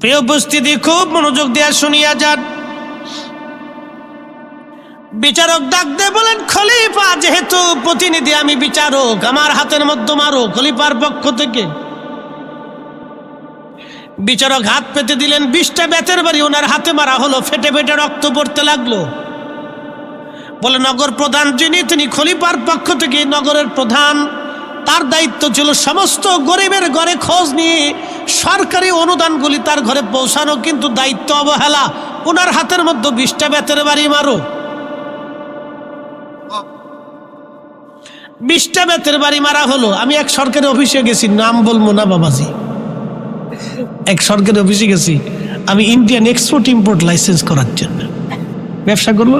প্রিয় উপস্থিতি, খুব মনোযোগ দিয়ে শুনিয়া যান। বিচারক ডাক দিয়ে বলেন, খলিফা যেহেতু প্রতিনিধি, আমি বিচারক, আমার হাতের মধ্যে মারো খলিফার পক্ষ থেকে। বিচারক হাত পেতে দিলেন, 20টা বেতের বাড়ি ওনার হাতে মারা হলো, ফেটে ফেটে রক্ত পড়তে লাগলো। বলে নগর প্রধান যিনি, তিনি খলিফার পক্ষ থেকে নগরের প্রধান, তার দায়িত্ব ছিল সমস্ত গরিবের ঘরে খোঁজ নিয়ে সরকারি অনুদানগুলি তার ঘরে পৌঁছানো, কিন্তু দায়িত্ব অবহেলা, ওনার হাতের মধ্যে 20টা বেতের বাড়ি মারো। 20টা বেতের বাড়ি মারা হলো। আমি এক সরকারি অফিসে গেছি, নাম বলবো না বাবাজি, এক সরকারি অফিসে গেছি আমি ইন্ডিয়ান এক্সপোর্ট ইম্পোর্ট লাইসেন্স করার জন্য। ব্যবসা করবো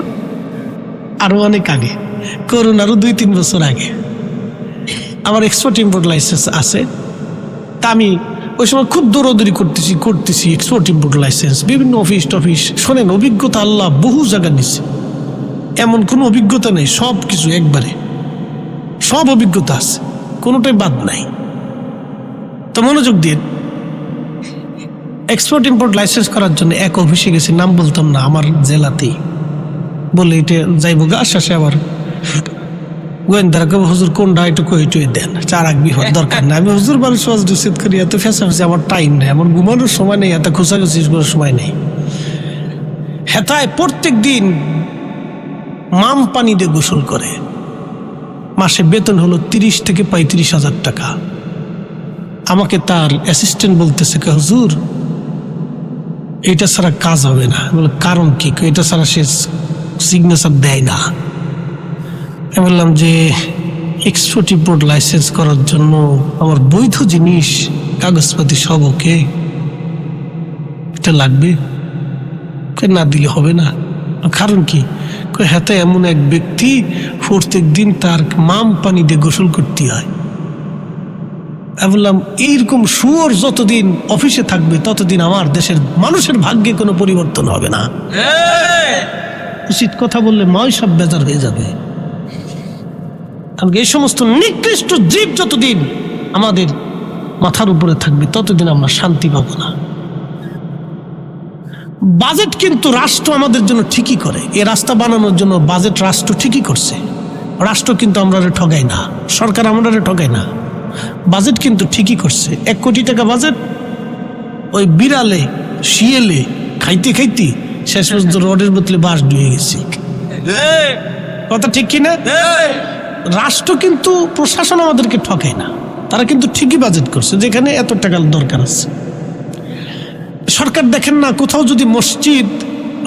আরো অনেক আগে, করুন আরো 2-3 বছর আগে আমার এক্সপোর্ট ইম্পোর্ট লাইসেন্স আছে। তা আমি ওই সময় খুব দৌড়দৌড়ি করতেছি এক্সপোর্ট ইম্পোর্ট লাইসেন্স, বিভিন্ন অফিস টফিস। শোনেন, অভিজ্ঞতা আল্লাহ বহু জায়গা নিচ্ছে, এমন কোনো অভিজ্ঞতা নেই, সব কিছু একবারে, সব অভিজ্ঞতা আছে, কোনোটাই বাদ নাই। তো মনোযোগ দিন। এক্সপোর্ট ইম্পোর্ট লাইসেন্স করার জন্য এক অফিসে গেছি, নাম বলতাম না, আমার জেলাতেই। বলে এটা যাইবো গা, শেষে আবার গোয়েন্দারা কেবল হুজুর কোনটা একটু কইটুই দেন, চার আগ বিহর দরকার না। আমি হুজুর মানুষ রিসিভ করি, এত ফেঁচাফেঁচি আমার টাইম নেই, আমার ঘুমানোর সময় নেই, এত খোঁচাখুচি করার সময় নেই। হেতায় প্রত্যেক দিন মাম পানি দিয়ে গোসল করে, মাসে বেতন হলো 30 থেকে 35 হাজার টাকা। আমাকে তার অ্যাসিস্ট্যান্ট বলতেছে, হুজুর এটা ছাড়া কাজ হবে না। বলে কারণ কি? এটা ছাড়া সে সিগনেচার দেয় না। আমি বললাম যে এক্সপোর্ট ইম্পোর্ট লাইসেন্স করার জন্য আমার বৈধ জিনিস কাগজপাতি সব ওকে, এটা লাগবে, না দিলে হবে না। কারণ কি? হাতে এমন এক ব্যক্তি প্রত্যেক দিন তার মাম পানি দিয়ে গোসল করতে হয়। আমি বললাম এইরকম শুয়োর যতদিন অফিসে থাকবে ততদিন আমার দেশের মানুষের ভাগ্যে কোনো পরিবর্তন হবে না। উচিত কথা বললে মাই সব বেজার হয়ে যাবে। এই সমস্ত নিকৃষ্ট জীব যতদিন আমাদের মাথার উপরে থাকবে ততদিন আমরা শান্তি পাবো না। বাজেট কিন্তু রাষ্ট্র আমাদের জন্য ঠিকই করে, এই রাস্তা বানানোর জন্য বাজেট রাষ্ট্র ঠিকই করছে। রাষ্ট্র কিন্তু আমরা ঠগাই না, সরকার আমরা ঠগাই না, বাজেট কিন্তু ঠিকই করছে। 1 কোটি টাকা বাজেট, ওই বিড়ালে শিয়ালে খাইতে খাইতে শেষ পর্যন্ত রোডের বদলে বাস ডুয়ে গেছি। কথা ঠিক কিনা? রাষ্ট্র কিন্তু, প্রশাসন আমাদেরকে ঠকায় না, তারা কিন্তু ঠিকই বাজেট করছে যেখানে এত টাকার দরকার আছে। সরকার দেখেন না, কোথাও যদি মসজিদ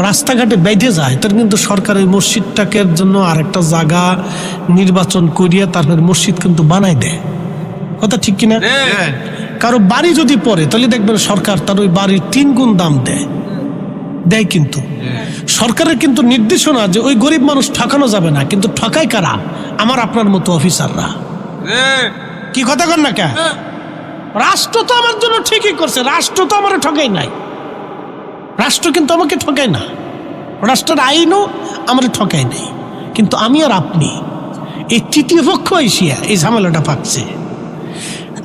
রাস্তাঘাটে বেঁধে যায়, তার কিন্তু সরকার ওই মসজিদটাকে জন্য আরেকটা জায়গা নির্বাচন করিয়া তারপর মসজিদ কিন্তু বানাই দেয়। কথা ঠিক কিনা? কারো বাড়ি যদি পড়ে তাহলে দেখবেন সরকার তার ওই বাড়ির 3 গুণ দাম দেয়। কিন্তু সরকারের কিন্তু নির্দেশনা যে ওই গরিব মানুষ ঠকানো যাবে না, কিন্তু ঠকায় কারা? আমার আপনার মতো অফিসাররা। কি কথা কর না কে? রাষ্ট্র তো আমার জন্য ঠিকই করছে, রাষ্ট্র তো আমার ঠকাই নাই, রাষ্ট্র কিন্তু আমাকে ঠকায় না, রাষ্ট্রের আইনও আমার ঠকাই নেই। কিন্তু আমি আর আপনি এই তৃতীয় পক্ষ এসিয়া এই ঝামেলাটা পাচ্ছে।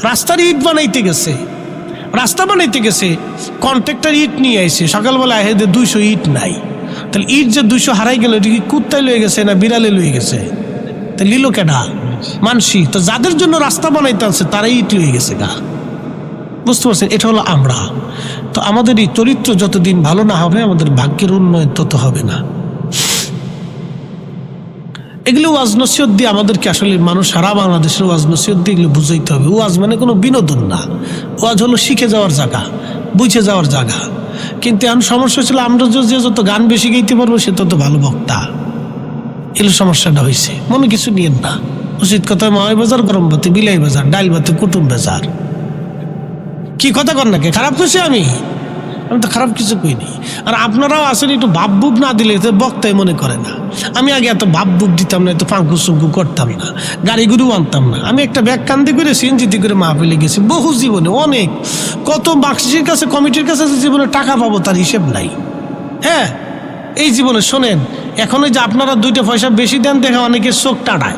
রাস্তার ইট বানাইতে গেছে, রাস্তা বানাইতে গেছে, কন্ট্রাক্টর ইট নিয়ে আইছে, সকালবেলা এদের 200 ইট নাই। তাহলে ইট যে 200 হারাই গেল, এটা কি কুত্তায় লয়ে গেছে না বিড়ালে লয়ে গেছে? তা লিলো কেডা? মানসি তো যাদের জন্য রাস্তা বানাইতে আছে তারাই ইট লয়ে গেছে গা। বুঝতে পারছেন? এটা হলো আমরা। তো আমাদের এই চরিত্র যতদিন ভালো না হবে, আমাদের ভাগ্যের উন্নয়ন তত হবে না। এগুলো ওয়াজ নসিহত দিয়ে আমাদেরকে আসলে মানুষ সারা বাংলাদেশের ওয়াজ নসিহত দিয়ে এগুলো বুঝাইতে হবে। ওয়াজ মানে কোনো বিনোদন না, ওয়াজ হলো শিখে যাওয়ার জায়গা, বুঝে যাওয়ার জায়গা। কিন্তু এখন সমস্যা ছিল আমরা যে যত গান বেশি গাইতে পারবো সে তত ভালো বক্তা। এগুলো সমস্যাটা হয়েছে। মনে কিছু নিয়েন না, উচিত কথা মাওয়াই বাজার, গরম ভাতে বিলাই বাজার, ডাইল ভাতে কুটুম বাজার। কি কথা কর নাকি? খারাপ করছি আমি তো খারাপ কিছু কইনি। আর আপনারাও আসলে একটু ভাব বুব না দিলে বক্তাই মনে করে না। আমি আগে এত ভাব বুব দিতাম না, এত ফাঁকু চুঙ্কু করতাম না, গাড়ি গুরু আনতাম না। আমি একটা ব্যাগ কান্দি করে সিএনজিতে করে মাহফিলে গেছি বহু জীবনে, অনেক কত বাক্সির কাছে কমিটির কাছে জীবনে টাকা পাবো তার হিসেব নাই। হ্যাঁ, এই জীবনে শোনেন, এখন ওই যে আপনারা 2টা পয়সা বেশি দেন দেখে অনেকের চোখ টাটায়,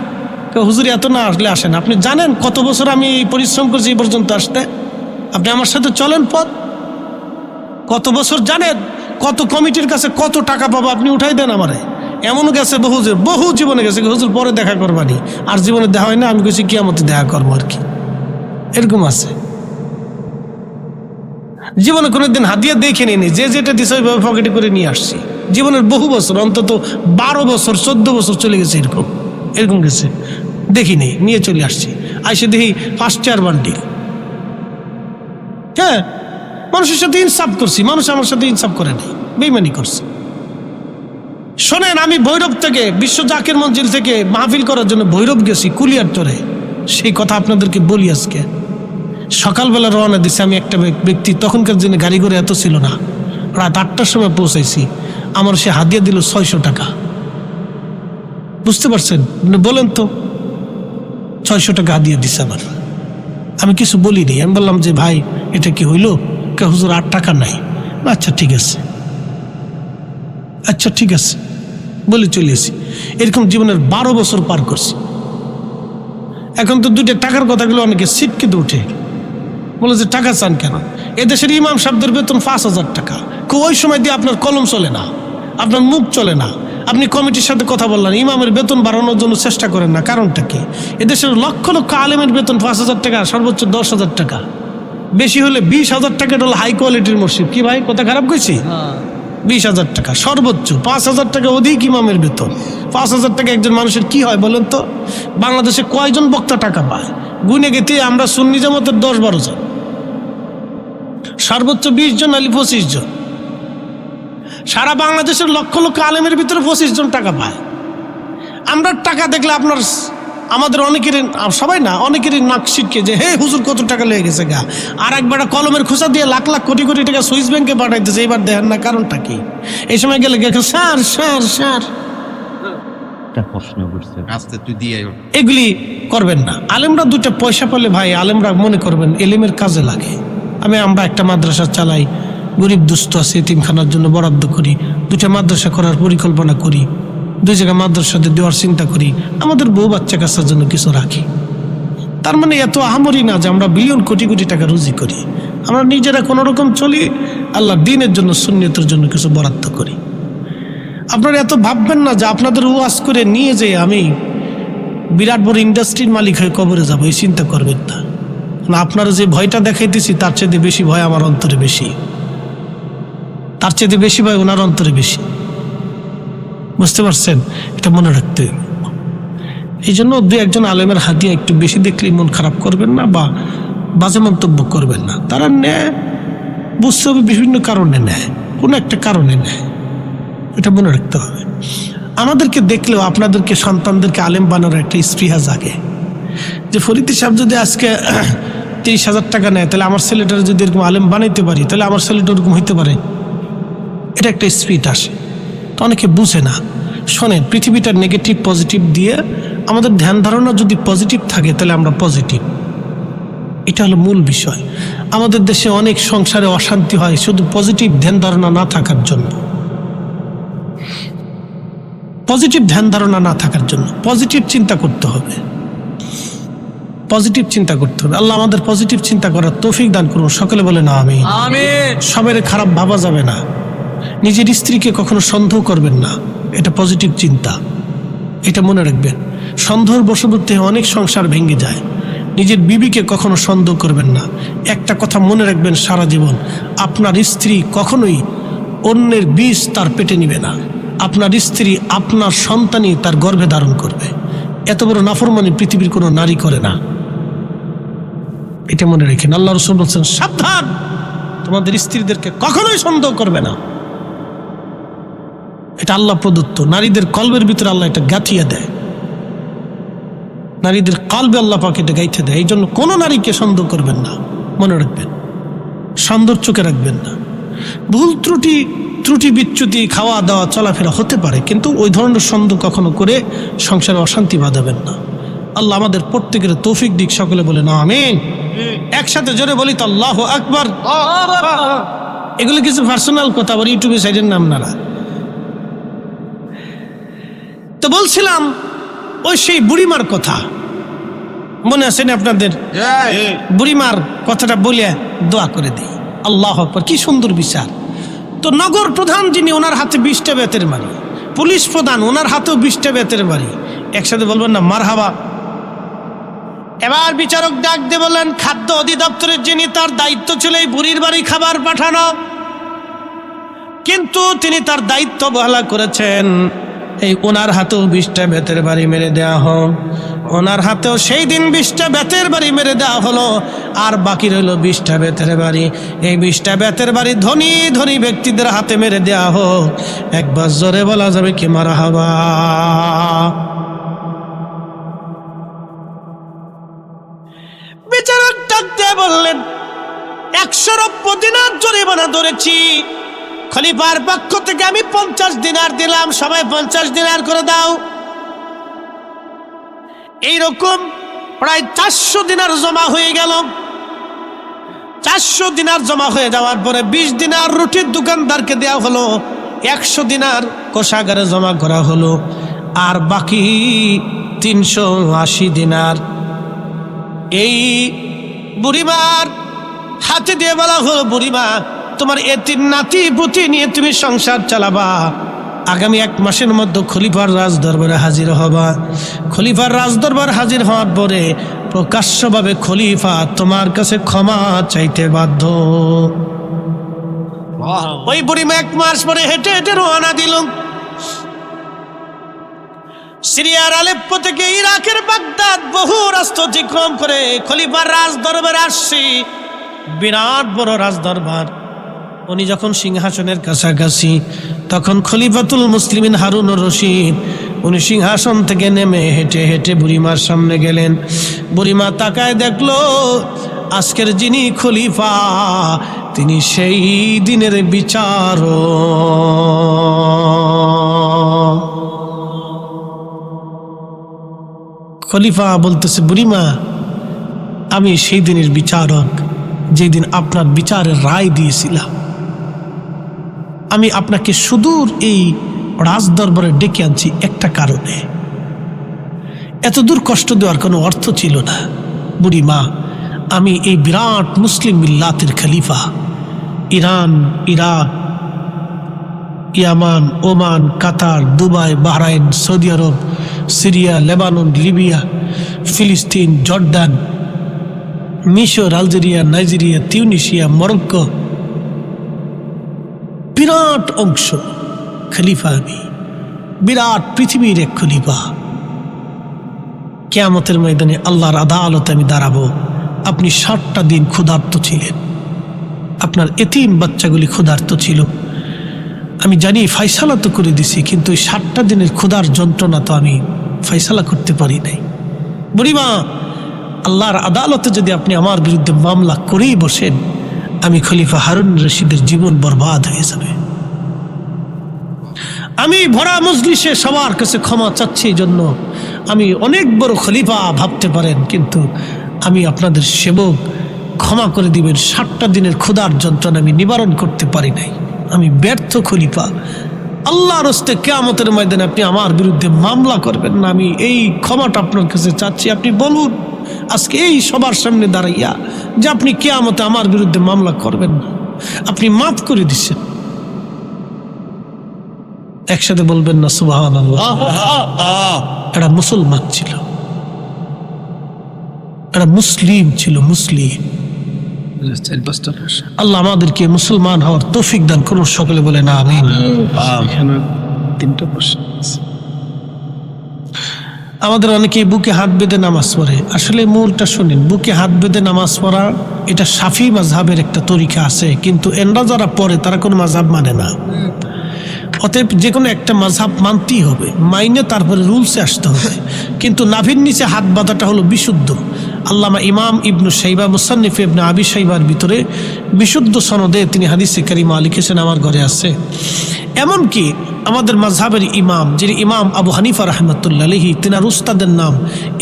হুজুর এত না আসলে আসেন। আপনি জানেন কত বছর আমি পরিশ্রম করছি এই পর্যন্ত আসতে? আপনি আমার সাথে চলেন পথ, কত বছর জানেন? কত কমিটির কাছে কত টাকা পাবো আপনি উঠাই দেন আমারে। এমনও গেছে বহু জীবনে গেছে, হুজুর পরে দেখা করবানি, আর জীবনে দেখা হয় না, আমি কেছি কিয়ামতে দেখা করবো আর কি। এরকম আছে। জীবনে কোনোদিন হাদিয়া দেখে নিনি, যে যেটা দিছে ওইভাবে পকেটে করে নিয়ে আসছি। জীবনের বহু বছর, অন্তত 12 বছর 14 বছর চলে গেছে, এরকম গেছে, দেখিনি, নিয়ে চলে আসছি। আইসে দেখি 5 চেয়ার বান্ডিল। হ্যাঁ, মানুষের সাথে ইনসাফ করছি, মানুষ আমার সাথে ইনসাফ করে নাই, বেইমানি করছে। শোনেন, আমি ভৈরব থেকে, বিশ্ব জাকের মঞ্জিল থেকে মাহফিল করার জন্য ভৈরব গেছি, কুলিয়ার চরে। সেই কথা আপনাদেরকে বলি আজকে। সকালবেলা রওনা দিছি আমি, একটা ব্যক্তি, তখনকার দিনে গাড়ি ঘোড়া এত ছিল না, রাত 8টার সময় পৌঁছাইছি। আমার সে হাদিয়া দিল 600 টাকা। বুঝতে পারছেন? বলেন তো, 600 টাকা হাদিয়া দিছে আমার। আমি কিছু বলিনি, আমি বললাম যে ভাই এটা কি হইল? হুজুর 8 টাকা নাই। আচ্ছা ঠিক আছে, আচ্ছা ঠিক আছে বলে চলে এসি। এরকম জীবনের 12 বছর পার করছি। এখন তো 2টা টাকার কথাগুলো অনেকে সিটকেতে উঠে বলে যে টাকা চান কেন? এদেশের ইমাম সাহেবদের বেতন 5000 টাকা। ওই সময় দিয়ে আপনার কলম চলে না, আপনার মুখ চলে না। আপনি কমিটির সাথে কথা বললেন, ইমামের বেতন বাড়ানোর জন্য চেষ্টা করেন না, কারণটা কি? এদেশের লক্ষ লক্ষ আলেমের বেতন 5000 টাকা, সর্বোচ্চ 10,000 টাকা, বেশি হলে 20,000 টাকা। হলো হাই কোয়ালিটির মসজিদ। কি ভাই, কথা খারাপ কইছি? 20,000 টাকা সর্বোচ্চ, 5,000 টাকা অধিক ইমামের বেতন। 5,000 টাকা একজন মানুষের কি হয় বলেন তো? বাংলাদেশে কয়জন বক্তা টাকা পায়? গুনে গেতে আমরা সুন্নি জামাতের 10-12 জন, সর্বোচ্চ 20 জন, নাহলে 25 জন। সারা বাংলাদেশের লক্ষ লক্ষ আলেমের ভিতরে 25 জন টাকা পায়। আমরা টাকা দেখলে আমাদের অনেকেরই, সবাই না, অনেকেরই নাক ছিটকে যে হে হুজুর কত টাকা লেগে গেছে গা। আর একবার কলমের খোঁচা দিয়ে লাখ লাখ কোটি কোটি টাকা সুইস ব্যাংকে পাঠাইতেছে। এবার দেখেন না কারণটা কি? এই সময় গেলে স্যার স্যার স্যার, এগুলি করবেন না। আলেমরা 2টা পয়সা পেলে ভাই, আলেমরা মনে করবেন এলেমের কাজে লাগে। আমরা একটা মাদ্রাসা চালাই, গরিব দুস্থ আছে, এতিমখানার জন্য বরাদ্দ করি, 2টা মাদ্রাসা করার পরিকল্পনা করি, 2 জায়গায় মাদ্রাসাতে দেওয়ার চিন্তা করি, আমাদের বউ বাচ্চা কাচ্চার জন্য কিছু রাখি। তার মানে এত আহামরি না যে আমরা বিলিয়ন কোটি কোটি টাকা রুজি করি। আমরা নিজেরা কোনো রকম চলি, আল্লাহ দিনের জন্য, সুন্নিয়তের জন্য কিছু বরাদ্দ করি। আপনারা এত ভাববেন না যে আপনাদের ওয়াজ করে নিয়ে যেয়ে আমি বিরাট বড় ইন্ডাস্ট্রির মালিক হয়ে কবরে যাবো, এই চিন্তা করবেন না। আপনারা যে ভয়টা দেখাইতেছি তার চেয়ে বেশি ভয় আমার অন্তরে বেশি, তার চেয়ে বেশি ভয় ওনার অন্তরে বেশি। বুঝতে পারছেন? এটা মনে রাখতে হবে। এই জন্য 2-1 আলেমের হাদিয়া একটু বেশি দেখলে মন খারাপ করবেন না, বা বাজে মন্তব্য করবেন না। তারা নেয়, বুঝতে হবে বিভিন্ন কারণে নেয়, কোনো একটা কারণে নেয়, এটা মনে রাখতে হবে। আমাদেরকে দেখলেও আপনাদেরকে, সন্তানদেরকে আলেম বানানোর একটা স্পৃহা জাগে যে ফরিদি সাহেব যদি আজকে 30,000 টাকা নেয়, তাহলে আমার ছেলেটারা যদি এরকম আলেম বানাইতে পারি, তাহলে আমার ছেলেটা ওরকম হইতে পারে। এটা একটা স্পিরিট আসে, তো অনেকে বুঝে না। শোনেন, পৃথিবীটা নেগেটিভ পজিটিভ দিয়ে, আমাদের ধ্যান ধারণা যদি পজিটিভ থাকে তাহলে আমরা পজিটিভ, এটা হলো মূল বিষয়। আমাদের দেশে অনেক সংসারে অশান্তি হয় শুধু পজিটিভ ধ্যান ধারণা না থাকার জন্য, পজিটিভ ধ্যান ধারণা না থাকার জন্য। পজিটিভ চিন্তা করতে হবে, পজিটিভ চিন্তা করতে হবে। আল্লাহ আমাদের পজিটিভ চিন্তা করার তৌফিক দান করুন। সকলে বলে না আমিন। সবাই খারাপ ভাবা যাবে না, নিজের স্ত্রীকে কখনো সন্দেহ করবেন না, এটা পজিটিভ চিন্তা, এটা মনে রাখবেন। সন্দেহের বশবর্তী অনেক সংসার ভেঙে যায়। নিজের বিবিকে কখনো সন্দেহ করবেন না। একটা কথা মনে রাখবেন সারা জীবন, আপনার স্ত্রী কখনোই অন্যের বীজ তার পেটে নিবে না। আপনার স্ত্রী আপনার সন্তানই তার গর্ভে ধারণ করবে। এত বড় নাফরমানি পৃথিবীর কোনো নারী করে না, এটা মনে রেখেন। আল্লাহ রাসূল বলছেন, সাবধান, তোমাদের স্ত্রীদেরকে কখনোই সন্দেহ করবে না। এটা আল্লাহ প্রদত্ত, নারীদের কলবের ভিতরে আল্লাহ এটা গাঁথিয়ে দেয়, নারীদের কলবে আল্লাহ পাক এটা গাইতে দেয়। এই জন্য কোনো নারীকে সন্দেহ করবেন না, মনে রাখবেন, সন্দেহ চোখে রাখবেন না। ভুল ত্রুটি বিচ্যুতি, খাওয়া দাওয়া চলাফেরা হতে পারে, কিন্তু ওই ধরনের সন্দেহ কখনো করে সংসারে অশান্তি বাঁধাবেন না। আল্লাহ আমাদের প্রত্যেকের তৌফিক দিক। সকলে বলে না আমিন। একসাথে জোরে বলি তো আল্লাহু আকবার। এগুলো কিছু পার্সোনাল কথা, আবার ইউটিউবে সাইডের নাম নারা। তো বলছিলাম ওই সেই বুড়িমার কথা মনে আছে না আপনাদের? বুড়িমার কথাটা বলে দোয়া করে দিই। আল্লাহ আকবার, কি সুন্দর বিচার। তো নগর প্রধান যিনি, ওনার হাতে 20টা বেতের বাড়ি, পুলিশ প্রধান ওনার হাতেও 20টা বেতের বাড়ি, একসাথে বলবেন না মারহাবা। এবার বিচারক ডাক দিয়ে বললেন, খাদ্য অধিদপ্তরের যিনি, তার দায়িত্ব ছিল এই বুড়ির বাড়ি খাবার পাঠানো, কিন্তু তিনি তার দায়িত্ব অবহেলা করেছেন। এই ওনার হাতেও 20টা বেতের বাড়ি মেরে দেওয়া হোক। ওনার হাতেও সেই দিন 20টা বেতের বাড়ি মেরে দেওয়া হলো, আর বাকি রইল 20টা বেতের বাড়ি। এই 20টা বেতের বাড়ি ধনী ধনী ব্যক্তিদের হাতে মেরে দেওয়া হোক। একবার জোরে বলা যাবে কি মারহাবা। বিচারক ডাক দিয়ে বললেন, 190 দিনার জরিমানা ধরেছি, খলিফার পক্ষ থেকে আমি 50 দিনার দিলাম, সবাই 50 দিনার করে দাও। এইরকম প্রায় 400 দিনার জমা হয়ে গেল। 400 দিনার জমা হয়ে যাওয়ার পরে 20 দিনার রুটির দোকানদারকে দেওয়া হলো, 100 দিনার কোষাগারে জমা করা হলো, আর বাকি 380 দিনার এই বুড়িমার হাতে দিয়ে বলা হলো, বুড়িমা তোমার এতিম নাতি পুতি নিয়ে তুমি সংসার চালাবা, আগামী 1 মাসের মধ্যে খলিফার রাজদরবারে হাজির হবা। খলিফার রাজদরবার হাজির হওয়ার পরে প্রকাশ্যভাবে খলিফা তোমার কাছে ক্ষমা চাইতে বাধ্য। ওই বুড়িমা 1 মাস পরে হেঁটে হেঁটে রওনা দিল। সিরিয়ার আলেপ্পো থেকে ইরাকের বাগদাদ বহু রাস্তা অতিক্রম করে খলিফার রাজদরবারে আসছি। বিরাট বড় রাজদরবার। উনি যখন সিংহাসনের কাছাকাছি, তখন খলিফাতুল মুসলিমিন হারুনুর রশিদ উনি সিংহাসন থেকে নেমে হেঁটে হেঁটে বুড়িমার সামনে গেলেন। বুড়িমা তাকায় দেখলো, আজকের যিনি খলিফা তিনি সেই দিনের বিচারক। খলিফা বলতেছে, বুড়িমা আমি সেই দিনের বিচারক, যেদিন আপনার বিচারের রায় দিয়েছিলাম। আমি আপনাকে সুদূর এই রাজদরবারে ডেকে আনছি একটা কারণে। এত দূর কষ্ট দেওয়ার কোনো অর্থ ছিল না। বুড়িমা আমি এই বিরাট মুসলিম মিল্লাতের খলিফা, ইরান, ইরাক, ইয়ামান, ওমান, কাতার, দুবাই, বাহরাইন, সৌদি আরব, সিরিয়া, লেবানন, লিবিয়া, ফিলিস্তিন, জর্ডান, মিশর, আলজেরিয়া, নাইজেরিয়া, তিউনিসিয়া, মরক্কো, বিরাট অংশ খলিফা আমি, বিরাট পৃথিবীর এক খলিফা। কিয়ামতের ময়দানে আল্লাহর আদালতে আমি দাঁড়াবো। আপনি 60টা দিন ক্ষুধার্ত ছিলেন, আপনার এতিম বাচ্চাগুলি ক্ষুধার্ত ছিল। আমি জানি ফয়সালা তো করে দিছি, কিন্তু ওই 60টা দিনের ক্ষুধার যন্ত্রণা তো আমি ফয়সালা করতে পারি নাই। বুড়িমা আল্লাহর আদালতে যদি আপনি আমার বিরুদ্ধে মামলা করেই বসেন, আমি খলিফা হারুন রশিদের জীবন বরবাদ হয়ে যাবে। আমি ভরা মজলিসে সবার কাছে ক্ষমা চাচ্ছি, এই জন্য আমি অনেক বড় খলিফা ভাবতে পারেন, কিন্তু আমি আপনাদের সেবক, ক্ষমা করে দিবেন। 60টা দিনের ক্ষুধার যন্ত্রণা আমি নিবারণ করতে পারি নাই, আমি ব্যর্থ খলিফা। আল্লাহর হস্তে কিয়ামতের ময়দানে আপনি আমার বিরুদ্ধে মামলা করবেন না, আমি এই ক্ষমাটা আপনার কাছে চাচ্ছি। আপনি বলুন আজকে এই সবার সামনে দাঁড়াইয়া যে আপনি কিয়ামতে আমার বিরুদ্ধে মামলা করবেন না, আপনি মাফ করে দিচ্ছেন। একসাথে বলবেন না সুবহানাল্লাহ। এরা মুসলমান ছিল, এরা মুসলিম ছিল, মুসলিম। আল্লাহ আমাদেরকে মুসলমান হওয়ার তৌফিক দান করুন, সকলে বলেন আমিন। আমাদের অনেকেই বুকে হাত বেঁধে নামাজ পড়ে। আসলে মূলটা শুনেন, বুকে হাত বেঁধে নামাজ পড়া এটা শাফি মাযহাবের একটা তরিকা আছে, কিন্তু এনরা যারা পড়ে তারা কোনো মাযহাব মানে না। অতএব যে কোনো একটা মাযহাব মানতেই হবে, মাইনে তারপরে রুলসে আসতে হবে। কিন্তু নাভির নিচে হাত বাঁধাটা হলো বিশুদ্ধ। আল্লামা ইমাম ইবনু শাইবা মুসান্নিফ ইবনে আবি শাইবার ভিতরে বিশুদ্ধ সনদে তিনি হাদিসে কারিমা লিখেছেন, আমার ঘরে আছে। এমনকি আমাদের মাযহাবের ইমাম, যিনি ইমাম আবু হানিফা রাহমাতুল্লাহ আলাইহি, তিনার উস্তাদের নাম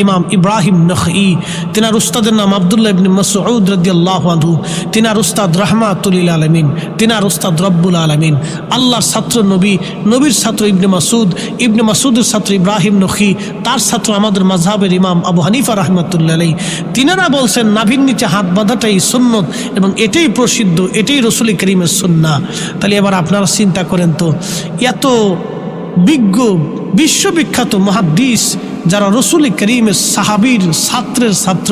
ইমাম ইব্রাহিম নখঈ, তিনার উস্তাদের নাম আব্দুল্লাহ ইবনে মাসউদ রাদিয়াল্লাহু আনহু, তিনার উস্তাদ রাহমাতুল লিল আলামিন, তিনার উস্তাদ রব্বুল আলামিন, আল্লাহর ছাত্র নবী, নবীর ছাত্র ইবনে মাসউদ, ইবনে মাসউদের ছাত্র ইব্রাহিম নখঈ, তার ছাত্র আমাদের মাযহাবের ইমাম আবু হানিফা রাহমাতুল্লাহ আলাইহি, তিনারা বলছেন নাভির নিচে হাত বাঁধাটাই সুন্নত এবং এটাই প্রসিদ্ধ, এটাই রাসূল কারীমের সুন্নাহ। তাহলে এবার আপনারা চিন্তা করেন তো, এত বিজ্ঞ বিশ্ববিখ্যাত মুহাদ্দিস যারা রাসূল কারীমের সাহাবীর ছাত্রের ছাত্র,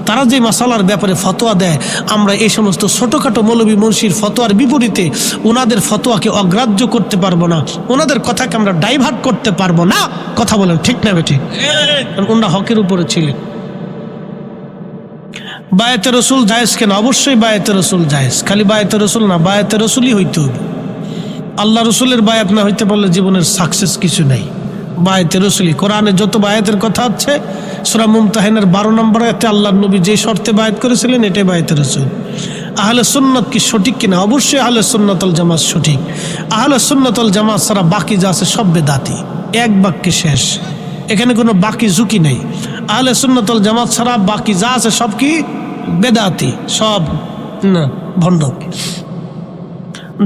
তারা যে মাসালার ব্যাপারে ফতোয়া দেয়, আমরা এই সমস্ত ছোটোখাটো মৌলবী মুন্সির ফতোয়ার বিপরীতে ওনাদের ফতোয়াকে অগ্রাহ্য করতে পারবো না, ওনাদের কথাকে আমরা ডাইভার্ট করতে পারবো না। কথা বলেন ঠিক না বেঠিক? ওনারা হকের উপরে ছিলেন। বায়াতে রসুল জায়েজ কেন? অবশ্যই বায়াতে রসুল জায়েজ, খালি বায়াতে রসুল না, বায়াতে রসুলই হইতে হবে। আল্লাহ রসুলের বায়াত না হইতে পারলে জীবনের সাকসেস কিছু নেই। বায়াতে রসুলই, কোরআনে যত বায়াতের কথা আছে, সূরা মুমতাহিনার 12 নম্বর আয়াতে আল্লাহর নবী যে শর্তে বায়াত করেছিলেন, এটাই বায়াতে রসুল। আহলে সুন্নাত কি সঠিক কিনা? অবশ্যই আহলে সুন্নাত ওয়াল জামাত সঠিক। আহলে সুন্নাত ওয়াল জামাত ছাড়া বাকি যা আছে সব বেদাতি, এক বাক্যে শেষ, এখানে কোনো বাকি ঝুঁকি নেই। আহলে সুন্নাত ওয়াল জামাত ছাড়া বাকি যা আছে সব কি? বেদাতি, সব না ভণ্ড।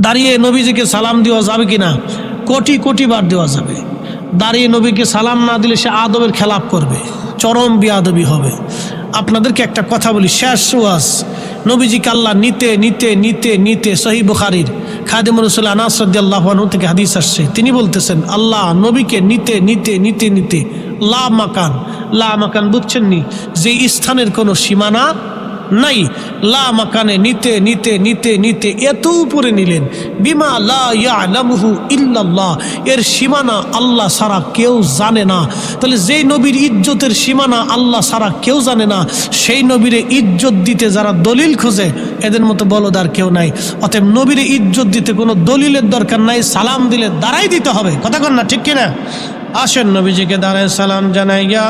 দাঁড়িয়ে নবীজিকে সালাম দেওয়া যাবে কিনা? কোটি কোটি বার দেওয়া যাবে। দাঁড়িয়ে নবীকে সালাম না দিলে সে আদবের খেলাপ করবে, চরম বিয়াদবি হবে। আপনাদেরকে একটা কথা বলি, শেষ ওয়াজ, নবীজিকে আল্লাহ নিতে নিতে নিতে নিতে সহিহ বুখারীর খাদিমুর রাসূল আনাস রাদিয়াল্লাহু আনহু থেকে হাদিস আসছে, তিনি বলতেছেন আল্লাহ নবীকে নিতে নিতে নিতে নিতে লা মাকান, লা মাকান বুঝছেন নি? যে স্থানের কোনো সীমানা নাই, লা মাকানে নিতে নিতে নিতে নিতে এত উপরে নিলেন, বিমা লা ইয়ালামুহু ইল্লাল্লাহ, এর সীমানা আল্লাহ ছাড়া কেউ জানে না। তাহলে যেই নবীর ইজ্জতের সীমানা আল্লাহ ছাড়া কেউ জানে না, সেই নবীরে ইজ্জত দিতে যারা দলিল খোঁজে, এদের মতো বলদ আর কেউ নাই। অতএব নবীরে ইজ্জত দিতে কোনো দলিলের দরকার নাই, সালাম দিলে দাঁড়াই দিতে হবে। কথা কন না ঠিক কিনা? আসেন নবীজিকে দাঁড়ায় সালাম জানাইয়া